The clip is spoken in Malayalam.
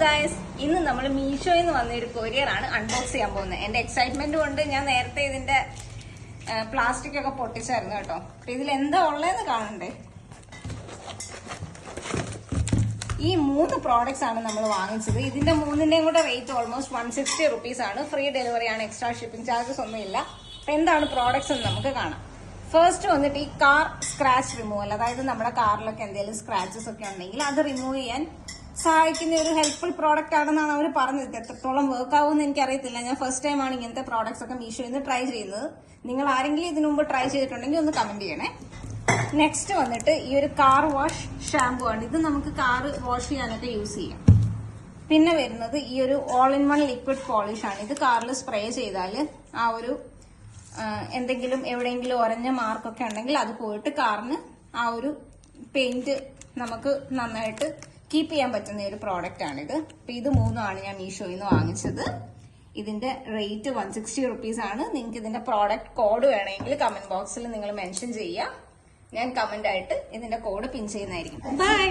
ഗൈസ്, ഇന്ന് നമ്മൾ മീഷോയിൽ നിന്ന് വന്ന ഒരു കൊറിയർ ആണ് അൺബോക്സ് ചെയ്യാൻ പോകുന്നത്. എന്റെ എക്സൈറ്റ്മെന്റ് കൊണ്ട് ഞാൻ നേരത്തെ ഇതിന്റെ പ്ലാസ്റ്റിക് ഒക്കെ പൊട്ടിച്ചായിരുന്നു കേട്ടോ. ഇതിൽ എന്താ ഉള്ളതെന്ന് കാണണ്ടേ. ഈ 3 പ്രോഡക്ട്സ് ആണ് നമ്മൾ വാങ്ങിച്ചത്. ഇതിന്റെ 3ന്റെയും കൂടെ റേറ്റ് ഓൾമോസ്റ്റ് 160 റുപ്പീസ് ആണ്. ഫ്രീ ഡെലിവറി ആണ്, എക്സ്ട്രാ ഷിപ്പിംഗ് ചാർജസ് ഒന്നും ഇല്ല. അപ്പൊ എന്താണ് പ്രോഡക്ട്സ് എന്ന് നമുക്ക് കാണാം. ഫസ്റ്റ് വന്നിട്ട് ഈ കാർ സ്ക്രാച്ച് റിമൂവൽ, അതായത് നമ്മുടെ കാറിലൊക്കെ എന്തെങ്കിലും സ്ക്രാച്ചസ് ഒക്കെ ഉണ്ടെങ്കിൽ അത് റിമൂവ് ചെയ്യാൻ സഹായിക്കുന്ന ഒരു ഹെൽപ്ഫുൾ പ്രോഡക്റ്റ് ആണെന്നാണ് അവർ പറഞ്ഞത്. എത്രത്തോളം വർക്ക് ആവുമെന്ന് എനിക്കറിയത്തില്ല. ഞാൻ ഫസ്റ്റ് ടൈം ആണ് ഇങ്ങനത്തെ പ്രോഡക്ട്സ് ഒക്കെ മീഷോയിൽ നിന്ന് ട്രൈ ചെയ്യുന്നത്. നിങ്ങൾ ആരെങ്കിലും ഇതിനു മുമ്പ് ട്രൈ ചെയ്തിട്ടുണ്ടെങ്കിൽ ഒന്ന് കമന്റ് ചെയ്യണേ. നെക്സ്റ്റ് വന്നിട്ട് ഈ ഒരു കാർ വാഷ് ഷാമ്പു ആണ്. ഇത് നമുക്ക് കാർ വാഷ് ചെയ്യാനൊക്കെ യൂസ് ചെയ്യാം. പിന്നെ വരുന്നത് ഈ ഒരു all in one liquid polish ആണ്. ഇത് കാറിൽ സ്പ്രേ ചെയ്താൽ ആ ഒരു എന്തെങ്കിലും എവിടെയെങ്കിലും ഒരഞ്ഞ മാർക്കൊക്കെ ഉണ്ടെങ്കിൽ അത് പോയിട്ട് കാറിന് ആ ഒരു പെയിന്റ് നമുക്ക് നന്നായിട്ട് കീപ്പ് ചെയ്യാൻ പറ്റുന്ന ഒരു പ്രോഡക്റ്റ് ആണിത്. അപ്പൊ ഇത് 3 ഞാൻ മീഷോയിൽ നിന്ന് വാങ്ങിച്ചത്. ഇതിന്റെ റേറ്റ് 160 റുപ്പീസ് ആണ്. നിങ്ങൾക്ക് ഇതിന്റെ പ്രോഡക്റ്റ് കോഡ് വേണമെങ്കിൽ കമന്റ് ബോക്സിൽ നിങ്ങൾ മെൻഷൻ ചെയ്യുക. ഞാൻ കമന്റ് ആയിട്ട് ഇതിന്റെ കോഡ് പിൻ ചെയ്യുന്നതായിരിക്കും. ബൈ.